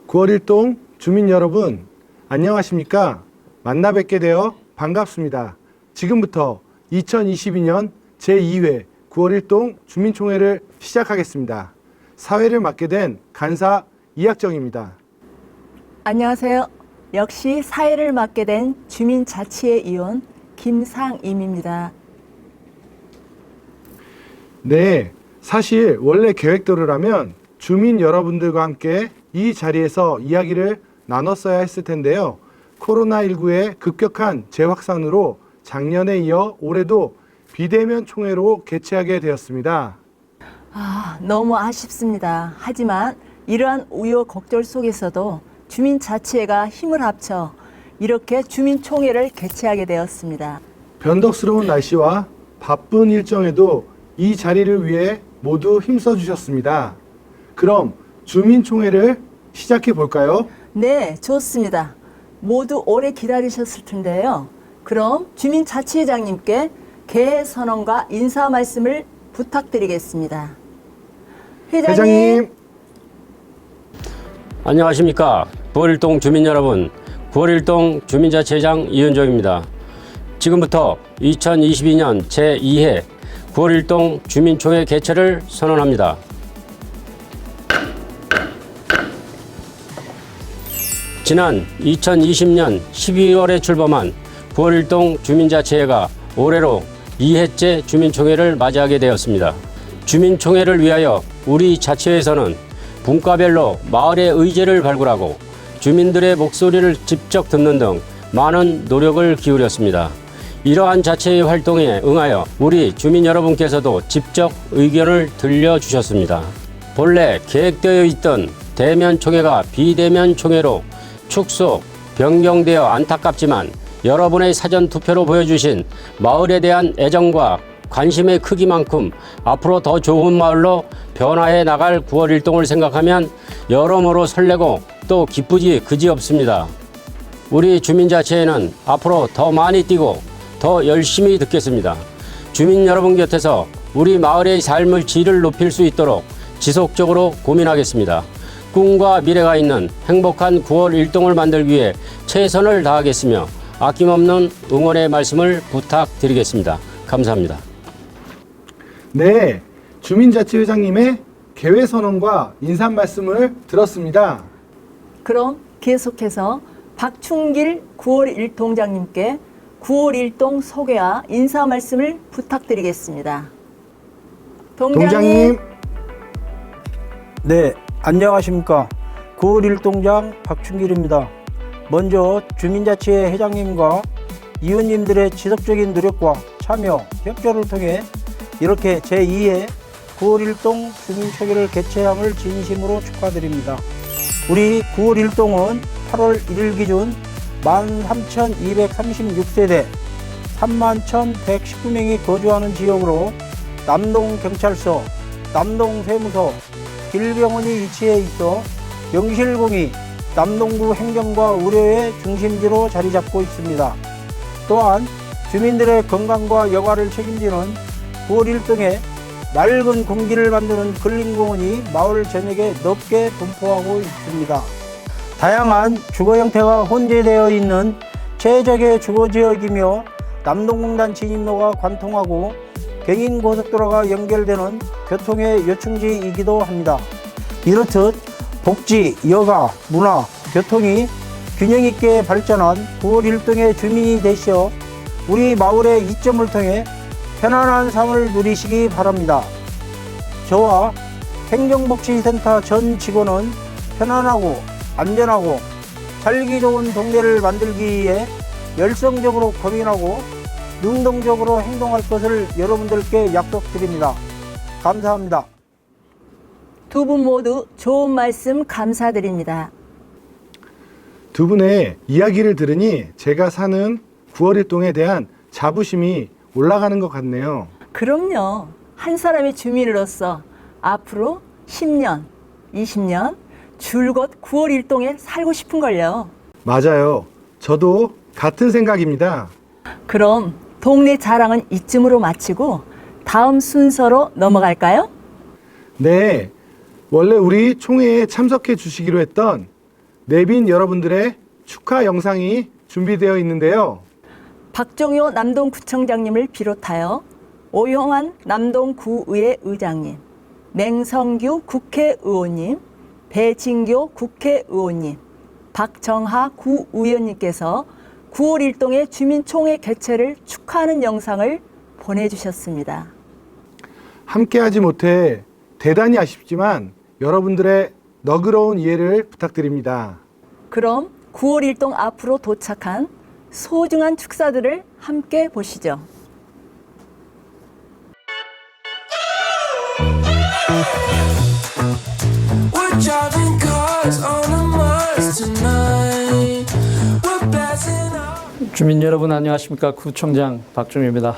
구월일동 주민 여러분, 안녕하십니까? 만나 뵙게 되어 반갑습니다. 지금부터 2022년 제2회 구월일동 주민총회를 시작하겠습니다. 사회를 맡게 된 간사 이학정입니다. 안녕하세요. 역시 사회를 맡게 된 주민자치회 의원 김상임입니다. 네, 사실 원래 계획대로라면 주민 여러분들과 함께 이 자리에서 이야기를 나눴어야 했을 텐데요. 코로나19의 급격한 재확산으로 작년에 이어 올해도 비대면 총회로 개최하게 되었습니다. 너무 아쉽습니다. 하지만 이러한 우여곡절 속에서도 주민자치회가 힘을 합쳐 이렇게 주민총회를 개최하게 되었습니다. 변덕스러운 날씨와 바쁜 일정에도 이 자리를 위해 모두 힘써 주셨습니다. 그럼 주민총회를 시작해 볼까요? 네, 좋습니다. 모두 오래 기다리셨을 텐데요. 그럼 주민자치회장님께 개회 선언과 인사 말씀을 부탁드리겠습니다. 회장님. 안녕하십니까. 구월일동 주민 여러분, 구월일동 주민자치회장 이은종입니다. 지금부터 2022년 제2회 구월일동 주민총회 개최를 선언합니다. 지난 2020년 12월에 출범한 구월일동 주민자치회가 올해로 2회째 주민총회를 맞이하게 되었습니다. 주민총회를 위하여 우리 자치회에서는 분과별로 마을의 의제를 발굴하고 주민들의 목소리를 직접 듣는 등 많은 노력을 기울였습니다. 이러한 자치회 활동에 응하여 우리 주민 여러분께서도 직접 의견을 들려주셨습니다. 본래 계획되어 있던 대면총회가 비대면총회로 축소, 변경되어 안타깝지만 여러분의 사전투표로 보여주신 마을에 대한 애정과 관심의 크기만큼 앞으로 더 좋은 마을로 변화해 나갈 구월일동을 생각하면 여러모로 설레고 또 기쁘지 그지없습니다. 우리 주민자치회는 앞으로 더 많이 뛰고 더 열심히 듣겠습니다. 주민 여러분 곁에서 우리 마을의 삶의 질을 높일 수 있도록 지속적으로 고민하겠습니다. 꿈과 미래가 있는 행복한 구월일동을 만들기 위해 최선을 다하겠으며 아낌없는 응원의 말씀을 부탁드리겠습니다. 감사합니다. 네, 주민자치회장님의 개회 선언과 인사 말씀을 들었습니다. 그럼 계속해서 박충길 구월일동장님께 구월일동 소개와 인사 말씀을 부탁드리겠습니다. 동장님. 네, 안녕하십니까. 구월일동장 박충길입니다. 먼저 주민자치회 회장님과 이웃님들의 지속적인 노력과 참여, 협조를 통해 이렇게 제2회 구월일동 주민총회를 개최함을 진심으로 축하드립니다. 우리 구월일동은 8월 1일 기준 13,236세대 31,119명이 거주하는 지역으로 남동경찰서, 남동세무서, 길병원이 위치해 있어 영실공이 남동구 행정과 의료의 중심지로 자리 잡고 있습니다. 또한 주민들의 건강과 여가를 책임지는 구월일동에 맑은 공기를 만드는 근린공원이 마을 전역에 넓게 분포하고 있습니다. 다양한 주거 형태가 혼재되어 있는 최적의 주거지역이며 남동공단 진입로가 관통하고 경인고속도로가 연결되는 교통의 요충지이기도 합니다. 이렇듯 복지, 여가, 문화, 교통이 균형 있게 발전한 9월 1동의 주민이 되시어 우리 마을의 이점을 통해 편안한 삶을 누리시기 바랍니다. 저와 행정복지센터 전 직원은 편안하고 안전하고 살기 좋은 동네를 만들기 위해 열성적으로 고민하고 능동적으로 행동할 것을 여러분들께 약속드립니다. 감사합니다. 두 분 모두 좋은 말씀 감사드립니다. 두 분의 이야기를 들으니 제가 사는 9월 1동에 대한 자부심이 올라가는 것 같네요. 그럼요. 한 사람의 주민으로서 앞으로 10년, 20년 줄곧 9월 1동에 살고 싶은걸요. 맞아요. 저도 같은 생각입니다. 그럼 동네 자랑은 이쯤으로 마치고 다음 순서로 넘어갈까요? 네. 원래 우리 총회에 참석해 주시기로 했던 내빈 여러분들의 축하 영상이 준비되어 있는데요. 박종효 남동구청장님을 비롯하여 오용환 남동구의회 의장님, 맹성규 국회의원님, 배진교 국회의원님, 박정하 구의원님께서 9월 1동의 주민총회 개최를 축하하는 영상을 보내주셨습니다. 함께하지 못해 대단히 아쉽지만 여러분들의 너그러운 이해를 부탁드립니다. 그럼 9월 1동 앞으로 도착한 소중한 축사들을 함께 보시죠. We're driving cars on a Mars tonight. We're blasting out. 주민 여러분 안녕하십니까. 구청장 박종효입니다.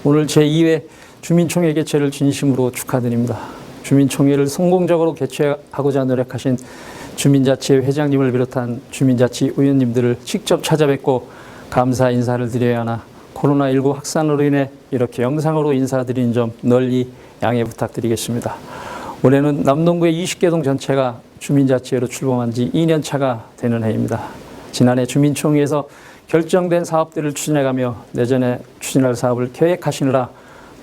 오늘 제2회 주민총회 개최를 진심으로 축하드립니다. 주민총회를 성공적으로 개최하고자 노력하신 주민자치회 회장님을 비롯한 주민자치 의원님들을 직접 찾아뵙고 감사 인사를 드려야 하나 코로나19 확산으로 인해 이렇게 영상으로 인사드리는 점 널리 양해 부탁드리겠습니다. 올해는 남동구의 20개 동 전체가 주민자치회로 출범한 지 2년 차가 되는 해입니다. 지난해 주민총회에서 결정된 사업들을 추진해가며 내년에 추진할 사업을 계획하시느라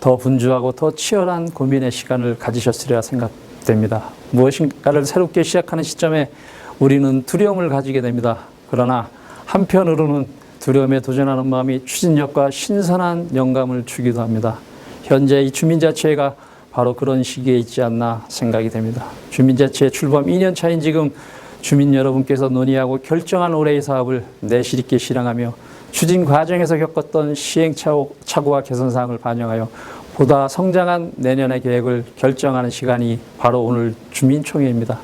더 분주하고 더 치열한 고민의 시간을 가지셨으리라 생각됩니다. 무엇인가를 새롭게 시작하는 시점에 우리는 두려움을 가지게 됩니다. 그러나 한편으로는 두려움에 도전하는 마음이 추진력과 신선한 영감을 주기도 합니다. 현재 이 주민자치회가 바로 그런 시기에 있지 않나 생각이 됩니다. 주민자치회 출범 2년 차인 지금 주민 여러분께서 논의하고 결정한 올해의 사업을 내실 있게 실행하며 추진 과정에서 겪었던 시행착오와 개선사항을 반영하여 보다 성장한 내년의 계획을 결정하는 시간이 바로 오늘 주민총회입니다.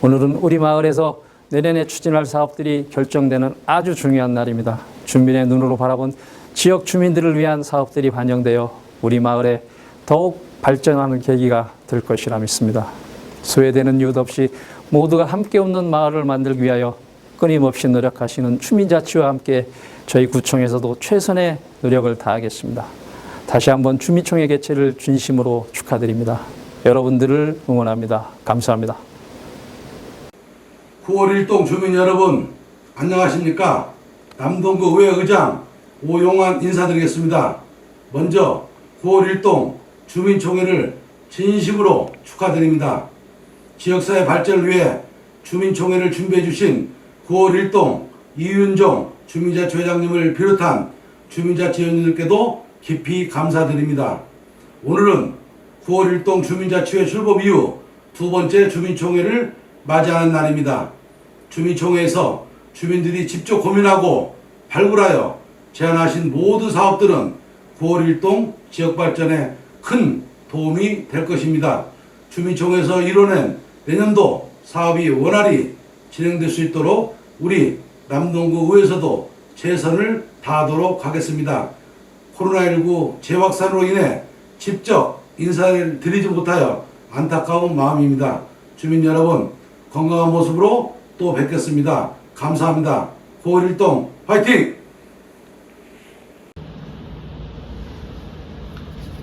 오늘은 우리 마을에서 내년에 추진할 사업들이 결정되는 아주 중요한 날입니다. 주민의 눈으로 바라본 지역 주민들을 위한 사업들이 반영되어 우리 마을에 더욱 발전하는 계기가 될 것이라 믿습니다. 소외되는 이웃 없이 모두가 함께 웃는 마을을 만들기 위하여 끊임없이 노력하시는 주민자치와 함께 저희 구청에서도 최선의 노력을 다하겠습니다. 다시 한번 주민총회 개최를 진심으로 축하드립니다. 여러분들을 응원합니다. 감사합니다. 9월 1동 주민 여러분 안녕하십니까? 남동구 의회 의장 오용환 인사드리겠습니다. 먼저 9월 1동 주민총회를 진심으로 축하드립니다. 지역사회 발전을 위해 주민총회를 준비해 주신 9월 1동 이윤종 주민자치회장님을 비롯한 주민자치위원님들께도 깊이 감사드립니다. 오늘은 9월 1동 주민자치회 출범 이후 두 번째 주민총회를 맞이하는 날입니다. 주민총회에서 주민들이 직접 고민하고 발굴하여 제안하신 모든 사업들은 9월 1동 지역발전에 큰 도움이 될 것입니다. 주민총회에서 이뤄낸 내년도 사업이 원활히 진행될 수 있도록 우리 남동구 의회에서도 최선을 다하도록 하겠습니다. 코로나19 재확산으로 인해 직접 인사를 드리지 못하여 안타까운 마음입니다. 주민 여러분 건강한 모습으로 또 뵙겠습니다. 감사합니다. 9월 1동 화이팅!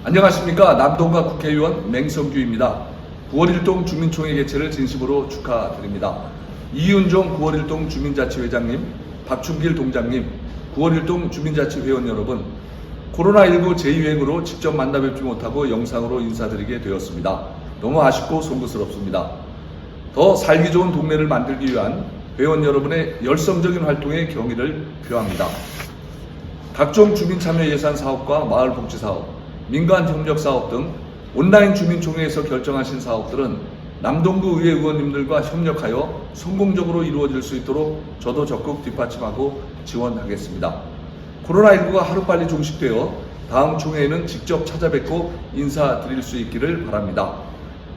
안녕하십니까. 남동가 국회의원 맹성규입니다. 9월 1동 주민총회 개최를 진심으로 축하드립니다. 이윤종 9월 1동 주민자치회장님, 박춘길 동장님, 9월 1동 주민자치회원 여러분, 코로나19 제2유행으로 직접 만나 뵙지 못하고 영상으로 인사드리게 되었습니다. 너무 아쉽고 송구스럽습니다. 더 살기 좋은 동네를 만들기 위한 회원 여러분의 열성적인 활동에 경의를 표합니다. 각종 주민참여 예산 사업과 마을복지 사업, 민간협력 사업 등 온라인 주민총회에서 결정하신 사업들은 남동구 의회 의원님들과 협력하여 성공적으로 이루어질 수 있도록 저도 적극 뒷받침하고 지원하겠습니다. 코로나19가 하루빨리 종식되어 다음 총회에는 직접 찾아뵙고 인사드릴 수 있기를 바랍니다.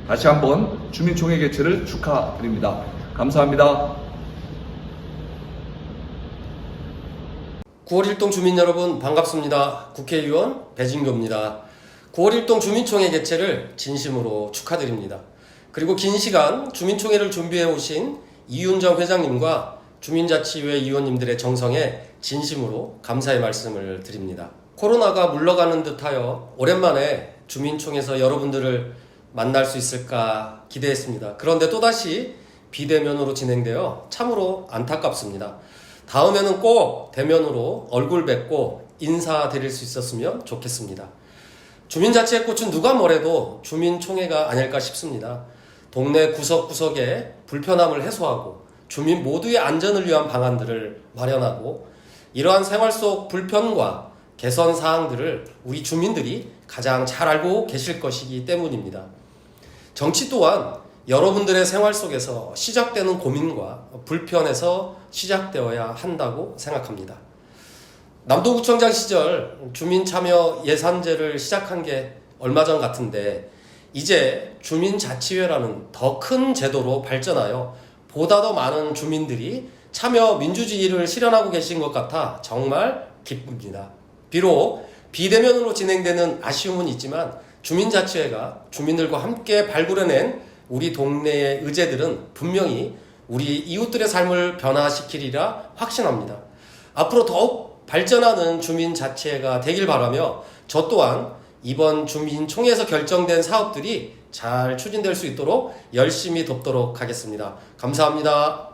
다시 한번 주민총회 개최를 축하드립니다. 감사합니다. 9월 1동 주민 여러분 반갑습니다. 국회의원 배진교입니다. 9월 1동 주민총회 개최를 진심으로 축하드립니다. 그리고 긴 시간 주민총회를 준비해 오신 이윤정 회장님과 주민자치회 의원님들의 정성에 진심으로 감사의 말씀을 드립니다. 코로나가 물러가는 듯하여 오랜만에 주민총회에서 여러분들을 만날 수 있을까 기대했습니다. 그런데 또다시 비대면으로 진행되어 참으로 안타깝습니다. 다음에는 꼭 대면으로 얼굴 뵙고 인사드릴 수 있었으면 좋겠습니다. 주민자치의 꽃은 누가 뭐래도 주민총회가 아닐까 싶습니다. 동네 구석구석에 불편함을 해소하고 주민 모두의 안전을 위한 방안들을 마련하고 이러한 생활 속 불편과 개선 사항들을 우리 주민들이 가장 잘 알고 계실 것이기 때문입니다. 정치 또한 여러분들의 생활 속에서 시작되는 고민과 불편에서 시작되어야 한다고 생각합니다. 남동구청장 시절 주민참여 예산제를 시작한 게 얼마 전 같은데 이제 주민자치회라는 더 큰 제도로 발전하여 보다 더 많은 주민들이 참여 민주주의를 실현하고 계신 것 같아 정말 기쁩니다. 비록 비대면으로 진행되는 아쉬움은 있지만 주민자치회가 주민들과 함께 발굴해낸 우리 동네의 의제들은 분명히 우리 이웃들의 삶을 변화시키리라 확신합니다. 앞으로 더욱 발전하는 주민자치회가 되길 바라며 저 또한 이번 주민총회에서 결정된 사업들이 잘 추진될 수 있도록 열심히 돕도록 하겠습니다. 감사합니다.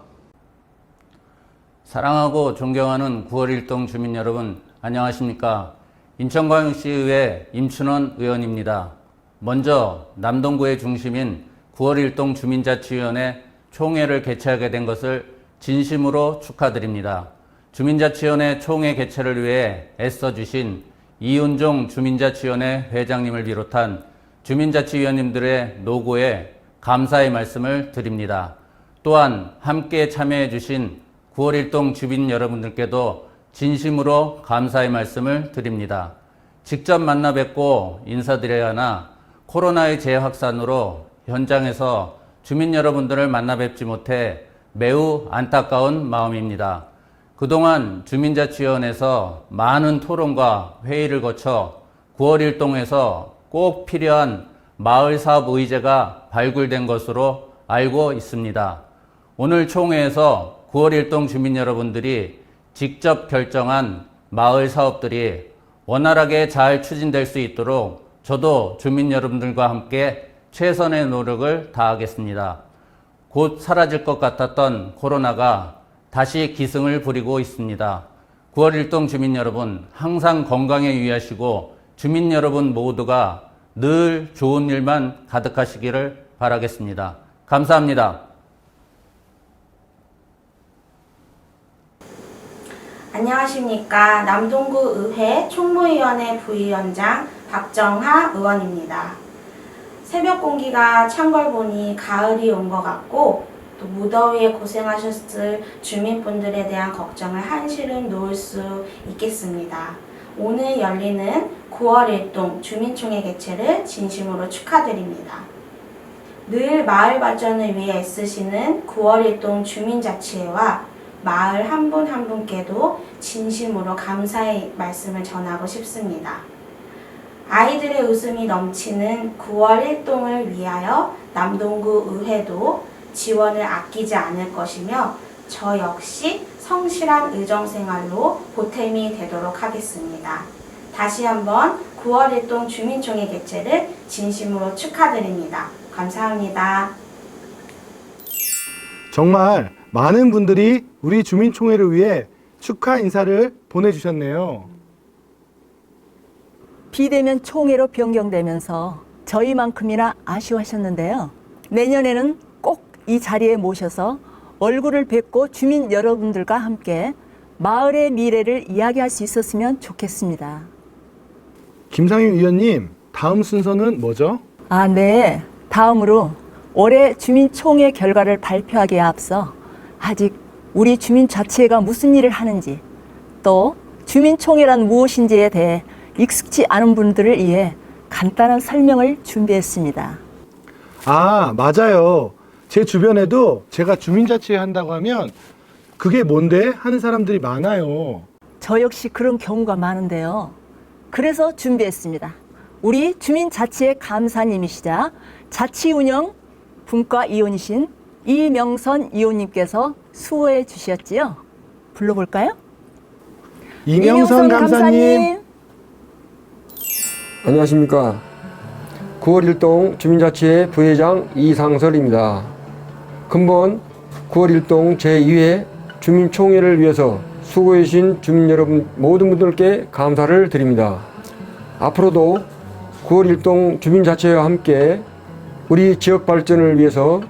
사랑하고 존경하는 9월 1동 주민 여러분, 안녕하십니까? 인천광역시의회 임춘원 의원입니다. 먼저 남동구의 중심인 9월 1동 주민자치위원회 총회를 개최하게 된 것을 진심으로 축하드립니다. 주민자치위원회 총회 개최를 위해 애써주신 이윤종 주민자치위원회 회장님을 비롯한 주민자치위원님들의 노고에 감사의 말씀을 드립니다. 또한 함께 참여해 주신 9월 1동 주민 여러분들께도 진심으로 감사의 말씀을 드립니다. 직접 만나 뵙고 인사드려야 하나 코로나의 재확산으로 현장에서 주민 여러분들을 만나 뵙지 못해 매우 안타까운 마음입니다. 그동안 주민자치위원회에서 많은 토론과 회의를 거쳐 9월 1동에서 꼭 필요한 마을사업 의제가 발굴된 것으로 알고 있습니다. 오늘 총회에서 9월 1동 주민 여러분들이 직접 결정한 마을 사업들이 원활하게 잘 추진될 수 있도록 저도 주민 여러분들과 함께 최선의 노력을 다하겠습니다. 곧 사라질 것 같았던 코로나가 다시 기승을 부리고 있습니다. 9월 1동 주민 여러분, 항상 건강에 유의하시고 주민 여러분 모두가 늘 좋은 일만 가득하시기를 바라겠습니다. 감사합니다. 안녕하십니까. 남동구 의회 총무위원회 부위원장 박정하 의원입니다. 새벽 공기가 찬 걸 보니 가을이 온 것 같고 또 무더위에 고생하셨을 주민분들에 대한 걱정을 한시름 놓을 수 있겠습니다. 오늘 열리는 9월 1동 주민총회 개최를 진심으로 축하드립니다. 늘 마을 발전을 위해 애쓰시는 9월 1동 주민자치회와 마을 한 분 한 분께도 진심으로 감사의 말씀을 전하고 싶습니다. 아이들의 웃음이 넘치는 9월 1동을 위하여 남동구 의회도 지원을 아끼지 않을 것이며 저 역시 성실한 의정생활로 보탬이 되도록 하겠습니다. 다시 한번 9월 1동 주민총회 개최를 진심으로 축하드립니다. 감사합니다. 정말 많은 분들이 우리 주민총회를 위해 축하 인사를 보내주셨네요. 비대면 총회로 변경되면서 저희만큼이나 아쉬워하셨는데요. 내년에는 꼭 이 자리에 모셔서 얼굴을 뵙고 주민 여러분들과 함께 마을의 미래를 이야기할 수 있었으면 좋겠습니다. 김상윤 위원님, 다음 순서는 뭐죠? 네. 다음으로 올해 주민총회 결과를 발표하기에 앞서 아직 우리 주민자치회가 무슨 일을 하는지 또 주민총회란 무엇인지에 대해 익숙치 않은 분들을 위해 간단한 설명을 준비했습니다. 맞아요. 제 주변에도 제가 주민자치회 한다고 하면 그게 뭔데? 하는 사람들이 많아요. 저 역시 그런 경우가 많은데요. 그래서 준비했습니다. 우리 주민자치회 감사님이시자 자치운영 분과위원이신 이명선 위원님께서 수호해 주셨지요. 불러볼까요? 이명선 감사님. 안녕하십니까. 9월 1동 주민자치회 부회장 이상설입니다. 근본 9월 1동 제2회 주민총회를 위해서 수고해 주신 주민 여러분 모든 분들께 감사를 드립니다. 앞으로도 9월 1동 주민자치회와 함께 우리 지역 발전을 위해서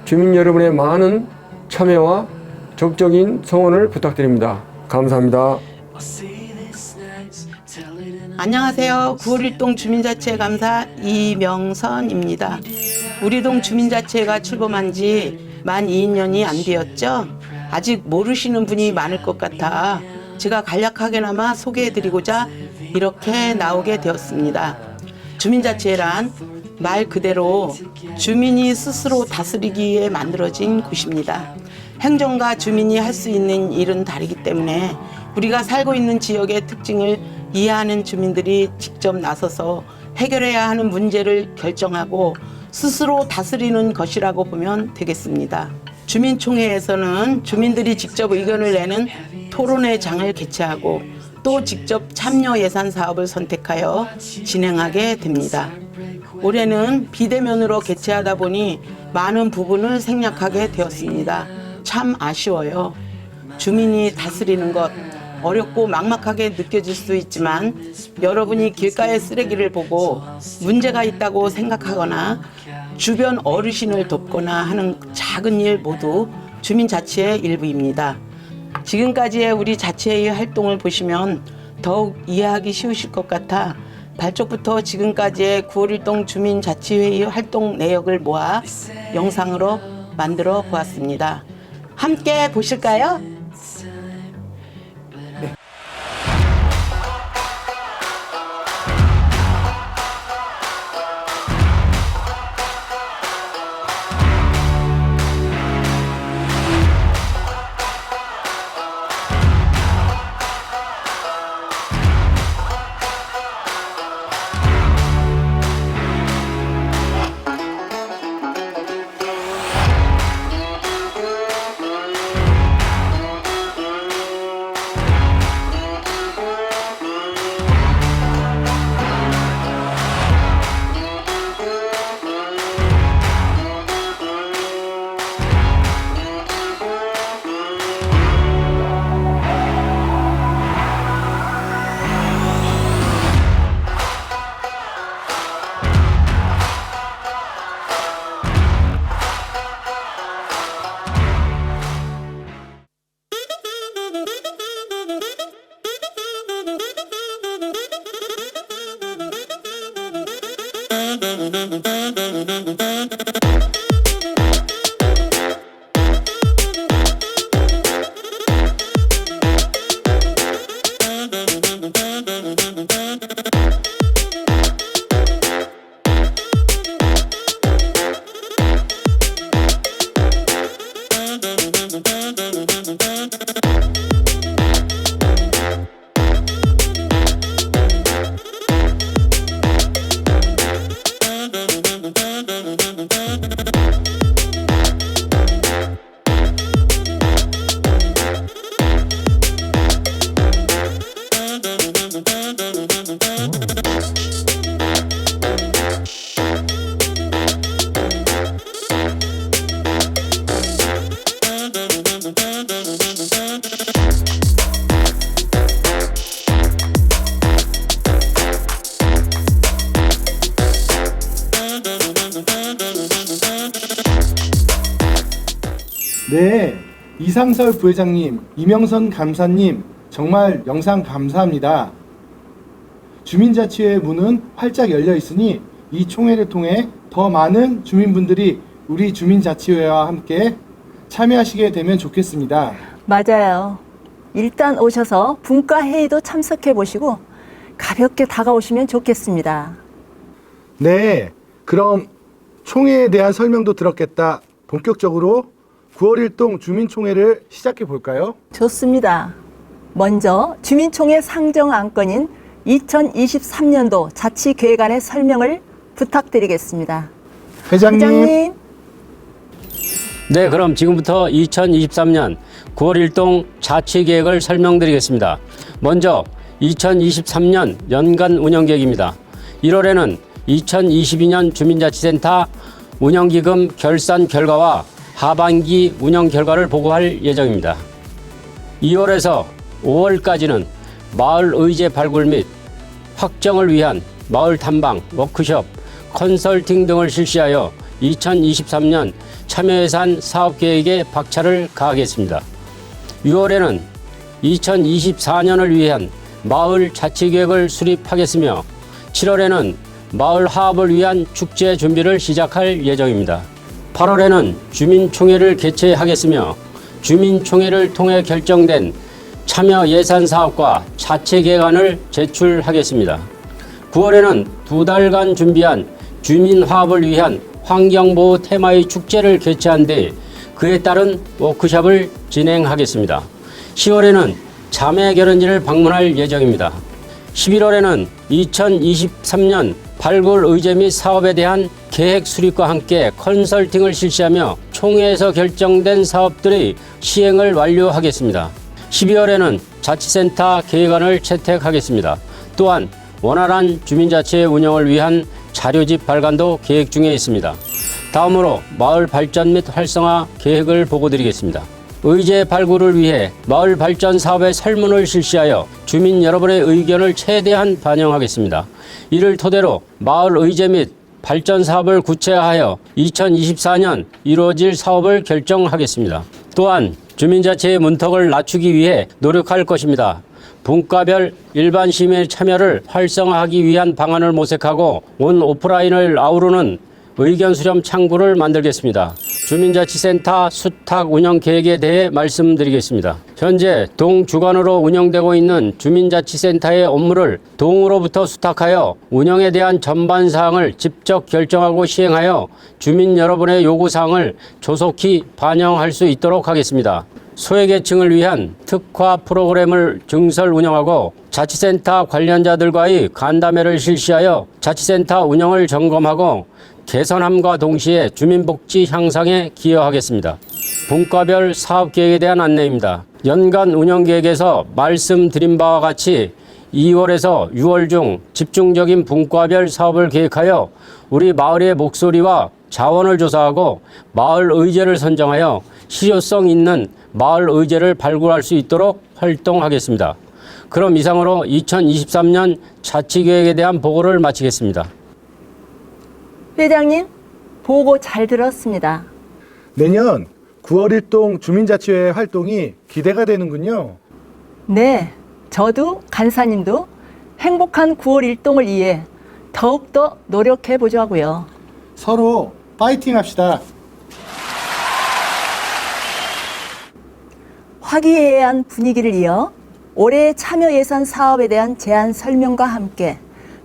주민 여러분의 많은 참여와 적극적인 성원을 부탁드립니다. 감사합니다. 안녕하세요. 9월 1동 주민자치회 감사 이명선입니다. 우리 동 주민자치회가 출범한 지 만 2년이 안 되었죠. 아직 모르시는 분이 많을 것 같아 제가 간략하게나마 소개해드리고자 이렇게 나오게 되었습니다. 주민자치회란 말 그대로 주민이 스스로 다스리기에 만들어진 곳입니다. 행정과 주민이 할 수 있는 일은 다르기 때문에 우리가 살고 있는 지역의 특징을 이해하는 주민들이 직접 나서서 해결해야 하는 문제를 결정하고 스스로 다스리는 것이라고 보면 되겠습니다. 주민총회에서는 주민들이 직접 의견을 내는 토론회 장을 개최하고 또 직접 참여 예산 사업을 선택하여 진행하게 됩니다. 올해는 비대면으로 개최하다 보니 많은 부분을 생략하게 되었습니다. 참 아쉬워요. 주민이 다스리는 것 어렵고 막막하게 느껴질 수 있지만 여러분이 길가의 쓰레기를 보고 문제가 있다고 생각하거나 주변 어르신을 돕거나 하는 작은 일 모두 주민자치의 일부입니다. 지금까지의 우리 자치회의 활동을 보시면 더욱 이해하기 쉬우실 것 같아 발족부터 지금까지의 9월 1동 주민자치회의 활동 내역을 모아 영상으로 만들어 보았습니다. 함께 보실까요? 네, 이상설 부회장님, 이명선 감사님, 정말 영상 감사합니다. 주민자치회 문은 활짝 열려 있으니 이 총회를 통해 더 많은 주민분들이 우리 주민자치회와 함께 참여하시게 되면 좋겠습니다. 맞아요. 일단 오셔서 분과회의도 참석해 보시고 가볍게 다가오시면 좋겠습니다. 네, 그럼 총회에 대한 설명도 들었겠다. 본격적으로 9월 1동 주민총회를 시작해 볼까요? 좋습니다. 먼저 주민총회 상정 안건인 2023년도 자치계획안의 설명을 부탁드리겠습니다. 회장님. 네, 그럼 지금부터 2023년 9월 1동 자치계획을 설명드리겠습니다. 먼저 2023년 연간 운영계획입니다. 1월에는 2022년 주민자치센터 운영기금 결산 결과와 하반기 운영 결과를 보고할 예정입니다. 2월에서 5월까지는 마을 의제 발굴 및 확정을 위한 마을 탐방, 워크숍, 컨설팅 등을 실시하여 2023년 참여예산 사업계획에 박차를 가하겠습니다. 6월에는 2024년을 위한 마을 자치계획을 수립하겠으며 7월에는 마을 화합을 위한 축제 준비를 시작할 예정입니다. 8월에는 주민총회를 개최하겠으며 주민총회를 통해 결정된 참여 예산 사업과 자치계획안을 제출하겠습니다. 9월에는 2달간 준비한 주민화합을 위한 환경보호 테마의 축제를 개최한 뒤 그에 따른 워크숍을 진행하겠습니다. 10월에는 자매결연지를 방문할 예정입니다. 11월에는 2023년 발굴 의제 및 사업에 대한 계획 수립과 함께 컨설팅을 실시하며 총회에서 결정된 사업들의 시행을 완료하겠습니다. 12월에는 자치센터 계획안을 채택하겠습니다. 또한 원활한 주민자치의 운영을 위한 자료집 발간도 계획 중에 있습니다. 다음으로 마을 발전 및 활성화 계획을 보고드리겠습니다. 의제 발굴을 위해 마을 발전 사업의 설문을 실시하여 주민 여러분의 의견을 최대한 반영하겠습니다. 이를 토대로 마을 의제 및 발전 사업을 구체화하여 2024년 이루어질 사업을 결정하겠습니다. 또한 주민자치의 문턱을 낮추기 위해 노력할 것입니다. 분과별 일반 시민의 참여를 활성화하기 위한 방안을 모색하고 온 오프라인을 아우르는 의견 수렴 창구를 만들겠습니다. 주민자치센터 수탁 운영 계획에 대해 말씀드리겠습니다. 현재 동 주관으로 운영되고 있는 주민자치센터의 업무를 동으로부터 수탁하여 운영에 대한 전반 사항을 직접 결정하고 시행하여 주민 여러분의 요구 사항을 조속히 반영할 수 있도록 하겠습니다. 소외계층을 위한 특화 프로그램을 증설 운영하고 자치센터 관련자들과의 간담회를 실시하여 자치센터 운영을 점검하고 개선함과 동시에 주민복지 향상에 기여하겠습니다. 분과별 사업계획에 대한 안내입니다. 연간 운영계획에서 말씀드린 바와 같이 2월에서 6월 중 집중적인 분과별 사업을 계획하여 우리 마을의 목소리와 자원을 조사하고 마을 의제를 선정하여 실효성 있는 마을 의제를 발굴할 수 있도록 활동하겠습니다. 그럼 이상으로 2023년 자치계획에 대한 보고를 마치겠습니다. 회장님, 보고 잘 들었습니다. 내년 9월 1동 주민자치회 활동이 기대가 되는군요. 네, 저도 간사님도 행복한 9월 1동을 위해 더욱더 노력해 보자고요. 서로 파이팅 합시다. 화기애애한 분위기를 이어 올해 참여 예산 사업에 대한 제안 설명과 함께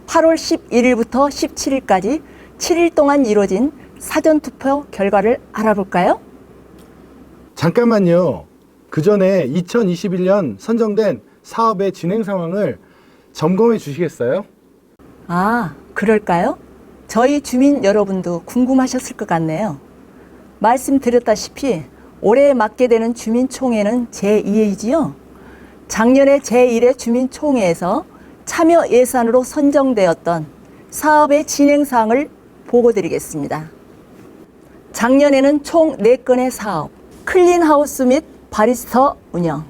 8월 11일부터 17일까지 7일 동안 이루어진 사전투표 결과를 알아볼까요? 잠깐만요. 그 전에 2021년 선정된 사업의 진행 상황을 점검해 주시겠어요? 아, 그럴까요? 저희 주민 여러분도 궁금하셨을 것 같네요. 말씀드렸다시피 올해 맡게 되는 주민총회는 제2회이지요. 작년에 제1회 주민총회에서 참여 예산으로 선정되었던 사업의 진행사항을 보고드리겠습니다. 작년에는 총 4건의 사업, 클린하우스 및 바리스타 운영,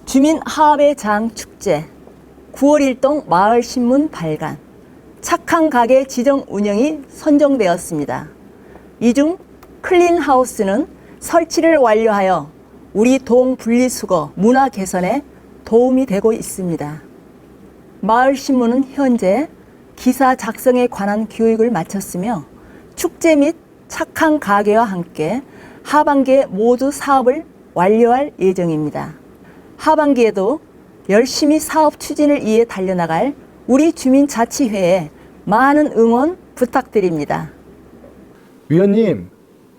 주민화합의 장 축제, 9월 1동 마을신문 발간, 착한 가게 지정 운영이 선정되었습니다. 이 중 클린하우스는 설치를 완료하여 우리 동 분리수거 문화 개선에 도움이 되고 있습니다. 마을신문은 현재 기사 작성에 관한 교육을 마쳤으며 축제 및 착한 가게와 함께 하반기에 모두 사업을 완료할 예정입니다. 하반기에도 열심히 사업 추진을 위해 달려나갈 우리 주민자치회에 많은 응원 부탁드립니다. 위원님,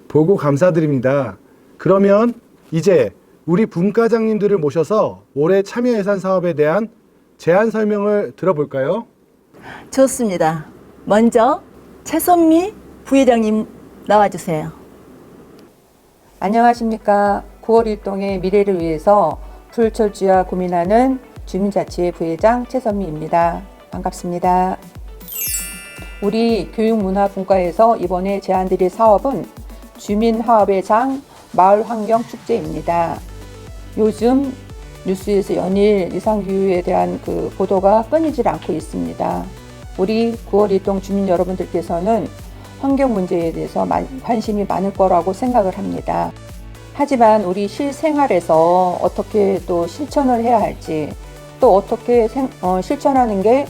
보고 감사드립니다. 그러면 이제 우리 분과장님들을 모셔서 올해 참여 예산 사업에 대한 제안 설명을 들어볼까요? 좋습니다. 먼저 최선미 부회장님 나와주세요. 안녕하십니까. 9월 일동의 미래를 위해서 불철주야 고민하는 주민자치회 부회장 최선미입니다. 반갑습니다. 우리 교육문화분과에서 이번에 제안드릴 사업은 주민화합의 장 마을환경축제입니다. 요즘 뉴스에서 연일 이상기후에 대한 그 보도가 끊이질 않고 있습니다. 우리 9월 일동 주민 여러분들께서는 환경 문제에 대해서 관심이 많을 거라고 생각을 합니다. 하지만 우리 실생활에서 어떻게 또 실천을 해야 할지, 또 어떻게 실천하는 게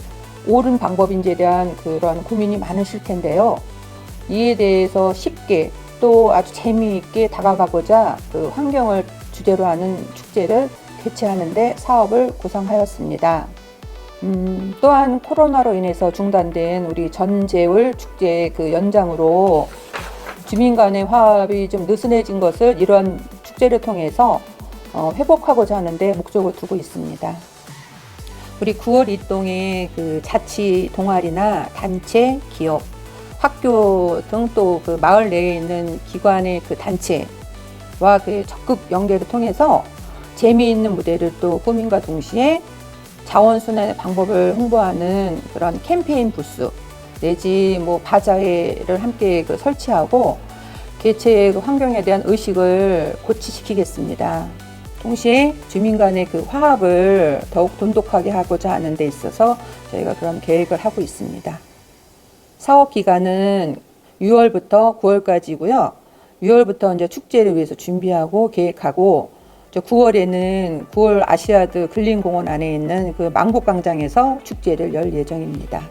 옳은 방법인지에 대한 그런 고민이 많으실 텐데요. 이에 대해서 쉽게 또 아주 재미있게 다가가고자 그 환경을 주제로 하는 축제를 개최하는데 사업을 구상하였습니다. 또한 코로나로 인해서 중단된 우리 전제울 축제의 그 연장으로 주민 간의 화합이 좀 느슨해진 것을 이런 축제를 통해서 회복하고자 하는데 목적을 두고 있습니다. 우리 9월 일동의 그 자치 동아리나 단체, 기업, 학교 등 또 그 마을 내에 있는 기관의 그 단체와 그 적극 연계를 통해서 재미있는 무대를 또 꾸민과 동시에 자원순환의 방법을 홍보하는 그런 캠페인 부스 내지 뭐 바자회를 함께 그 설치하고 개체 그 환경에 대한 의식을 고취시키겠습니다. 동시에 주민 간의 그 화합을 더욱 돈독하게 하고자 하는 데 있어서 저희가 그런 계획을 하고 있습니다. 사업 기간은 6월부터 9월까지고요. 6월부터 이제 축제를 위해서 준비하고 계획하고 9월에는 9월 아시아드 근린공원 안에 있는 그 망국광장에서 축제를 열 예정입니다.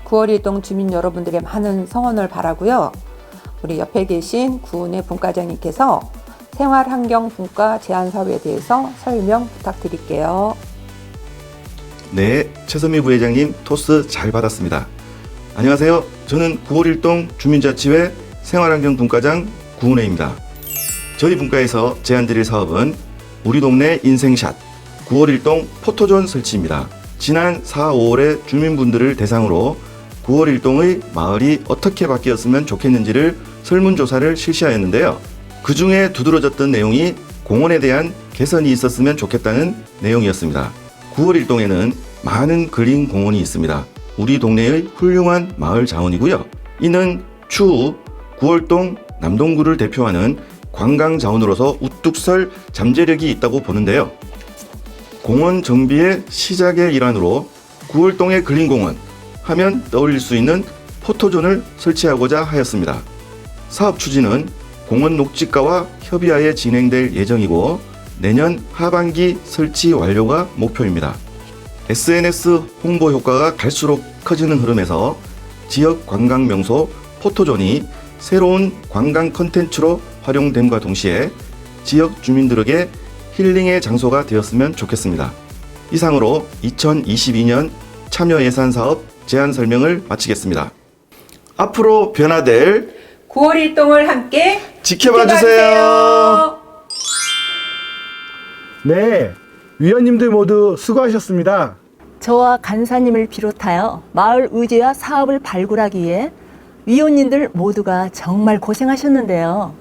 9월 일동 주민 여러분들의 많은 성원을 바라고요. 우리 옆에 계신 구은의 분과장님께서 생활환경분과 제안 사업에 대해서 설명 부탁드릴게요. 네, 최선미 부회장님 토스 잘 받았습니다. 안녕하세요. 저는 9월 일동 주민자치회 생활환경분과장 구은혜입니다. 저희 분과에서 제안드릴 사업은 우리 동네 인생샷 9월 일동 포토존 설치입니다. 지난 4, 5월에 주민분들을 대상으로 9월 일동의 마을이 어떻게 바뀌었으면 좋겠는지를 설문조사를 실시하였는데요. 그 중에 두드러졌던 내용이 공원에 대한 개선이 있었으면 좋겠다는 내용이었습니다. 9월 일동에는 많은 그린 공원이 있습니다. 우리 동네의 훌륭한 마을 자원이고요. 이는 추후 9월동 남동구를 대표하는 관광 자원으로서 우뚝 설 잠재력이 있다고 보는데요. 공원 정비의 시작의 일환으로 9월동의 그린공원 하면 떠올릴 수 있는 포토존을 설치하고자 하였습니다. 사업 추진은 공원 녹지가와 협의하에 진행될 예정이고 내년 하반기 설치 완료가 목표입니다. SNS 홍보 효과가 갈수록 커지는 흐름에서 지역 관광 명소 포토존이 새로운 관광 콘텐츠로 활용됨과 동시에 지역 주민들에게 힐링의 장소가 되었으면 좋겠습니다. 이상으로 2022년 참여 예산 사업 제안 설명을 마치겠습니다. 앞으로 변화될 9월 일동을 함께 지켜봐 주세요. 네, 위원님들 모두 수고하셨습니다. 저와 간사님을 비롯하여 마을 의제와 사업을 발굴하기 위해 위원님들 모두가 정말 고생하셨는데요.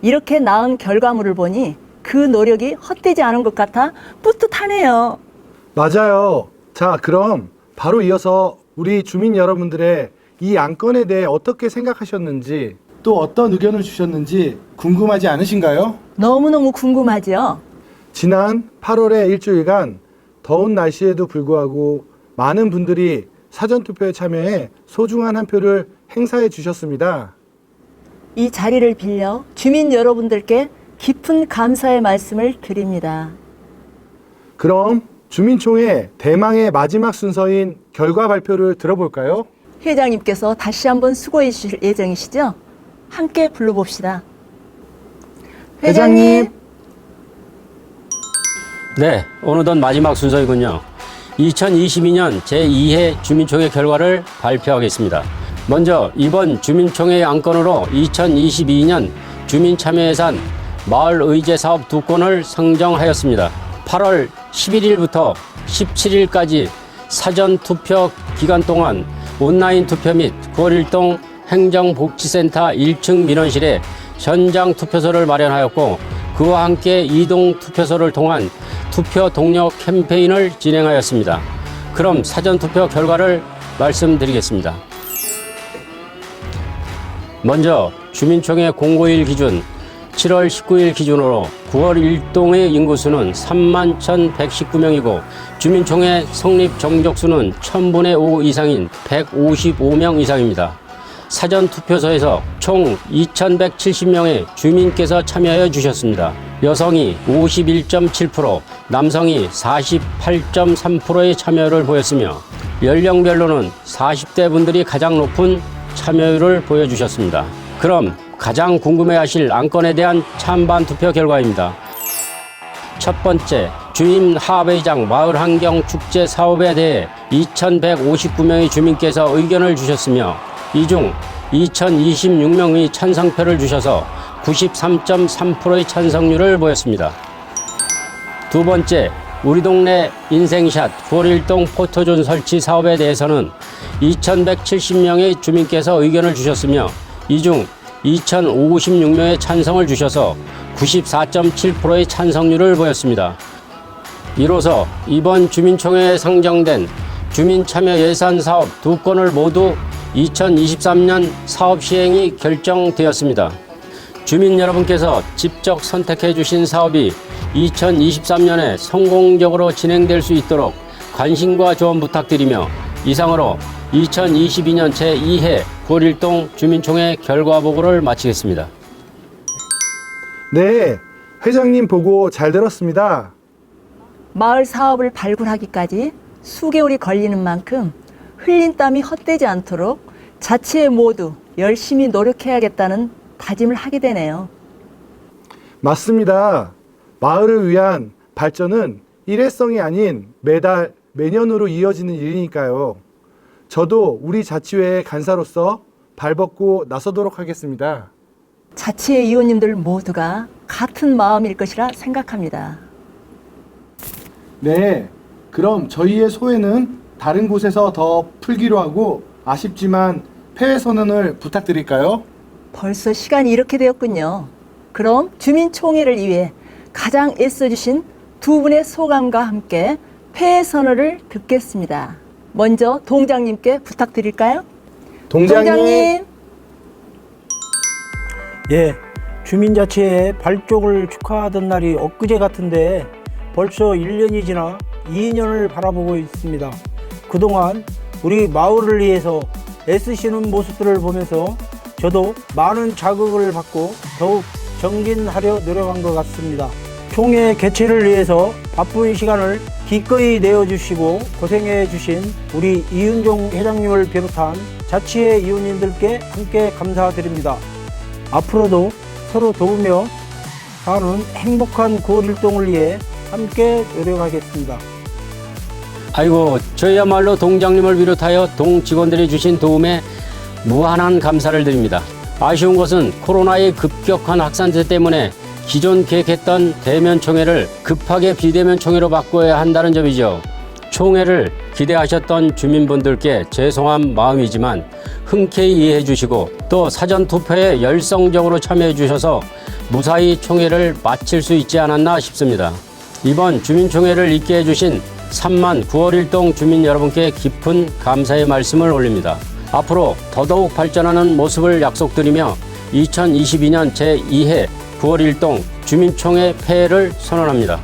이렇게 나은 결과물을 보니 그 노력이 헛되지 않은 것 같아 뿌듯하네요. 맞아요. 자, 그럼 바로 이어서 우리 주민 여러분들의 이 안건에 대해 어떻게 생각하셨는지 또 어떤 의견을 주셨는지 궁금하지 않으신가요? 너무너무 궁금하죠? 지난 8월의 일주일간 더운 날씨에도 불구하고 많은 분들이 사전투표에 참여해 소중한 한 표를 행사해 주셨습니다. 이 자리를 빌려 주민 여러분들께 깊은 감사의 말씀을 드립니다. 그럼 주민총회 대망의 마지막 순서인 결과 발표를 들어볼까요? 회장님께서 다시 한번 수고해 주실 예정이시죠? 함께 불러봅시다. 회장님. 네, 어느덧 마지막 순서이군요. 2022년 제2회 주민총회 결과를 발표하겠습니다. 먼저 이번 주민총회 안건으로 2022년 주민참여예산 마을의제 사업 2건을 상정하였습니다. 8월 11일부터 17일까지 사전투표 기간 동안 온라인 투표 및 9월 1동 행정복지센터 1층 민원실에 현장 투표소를 마련하였고, 그와 함께 이동 투표소를 통한 투표 동료 캠페인을 진행하였습니다. 그럼 사전투표 결과를 말씀드리겠습니다. 먼저 주민총회 공고일 기준 7월 19일 기준으로 9월 1동의 인구수는 31,119명이고 주민총회 성립 정족수는 1000분의 5 이상인 155명 이상입니다. 사전투표소에서 총 2,170명의 주민께서 참여하여 주셨습니다. 여성이 51.7%, 남성이 48.3%의 참여를 보였으며 연령별로는 40대 분들이 가장 높은 참여율을 보여주셨습니다. 그럼 가장 궁금해하실 안건에 대한 찬반 투표 결과입니다. 첫 번째, 주민합의장 마을환경축제 사업에 대해 2,159명의 주민께서 의견을 주셨으며 이 중 2,026명의 찬성표를 주셔서 93.3%의 찬성률을 보였습니다. 두 번째, 우리 동네 인생샷 9월 1동 포토존 설치 사업에 대해서는 2,170명의 주민께서 의견을 주셨으며 이 중 2,056명의 찬성을 주셔서 94.7%의 찬성률을 보였습니다. 이로써 이번 주민총회에 상정된 주민참여 예산 사업 2건을 모두 2023년 사업 시행이 결정되었습니다. 주민 여러분께서 직접 선택해 주신 사업이 2023년에 성공적으로 진행될 수 있도록 관심과 조언 부탁드리며, 이상으로 2022년 제2회 9월 1동 주민총회 결과 보고를 마치겠습니다. 네, 회장님 보고 잘 들었습니다. 마을 사업을 발굴하기까지 수개월이 걸리는 만큼 흘린 땀이 헛되지 않도록 자치에 모두 열심히 노력해야겠다는 다짐을 하게 되네요. 맞습니다. 마을을 위한 발전은 일회성이 아닌 매달, 매년으로 이어지는 일이니까요. 저도 우리 자치회의 간사로서 발벗고 나서도록 하겠습니다. 자치회 위원님들 모두가 같은 마음일 것이라 생각합니다. 네, 그럼 저희의 소회는 다른 곳에서 더 풀기로 하고, 아쉽지만 폐회 선언을 부탁드릴까요? 벌써 시간이 이렇게 되었군요. 그럼 주민총회를 위해 가장 애써주신 두 분의 소감과 함께 폐회 선언을 듣겠습니다. 먼저 동장님께 부탁드릴까요? 동장님. 예, 주민자치회 발족을 축하하던 날이 엊그제 같은데 벌써 1년이 지나 2년을 바라보고 있습니다. 그동안 우리 마을을 위해서 애쓰시는 모습들을 보면서 저도 많은 자극을 받고 더욱 정진하려 노력한 것 같습니다. 총회 개최를 위해서 바쁜 시간을 기꺼이 내어주시고 고생해 주신 우리 이윤종 회장님을 비롯한 자치회 위원님들께 함께 감사드립니다. 앞으로도 서로 도우며 사는 행복한 9월 1동을 위해 함께 노력하겠습니다. 아이고, 저희야말로 동장님을 비롯하여 동 직원들이 주신 도움에 무한한 감사를 드립니다. 아쉬운 것은 코로나의 급격한 확산세 때문에 기존 계획했던 대면총회를 급하게 비대면총회로 바꿔야 한다는 점이죠. 총회를 기대하셨던 주민분들께 죄송한 마음이지만 흔쾌히 이해해 주시고, 또 사전투표에 열성적으로 참여해 주셔서 무사히 총회를 마칠 수 있지 않았나 싶습니다. 이번 주민총회를 있게 해주신 3만 9월 1동 주민 여러분께 깊은 감사의 말씀을 올립니다. 앞으로 더더욱 발전하는 모습을 약속드리며 2022년 제2회 9월 1동 주민총회 폐회를 선언합니다.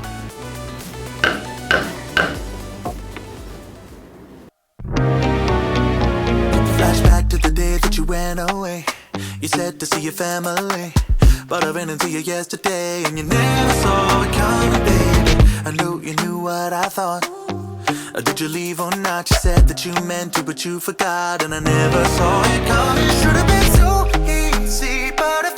Flashback to the day that you ran away. You said upset to see your family, but I ran into you yesterday and you never saw it coming, baby. I knew you knew what I thought. Did you leave or not? You said that you meant to, but you forgot, and I never saw it coming. Should've been so easy, but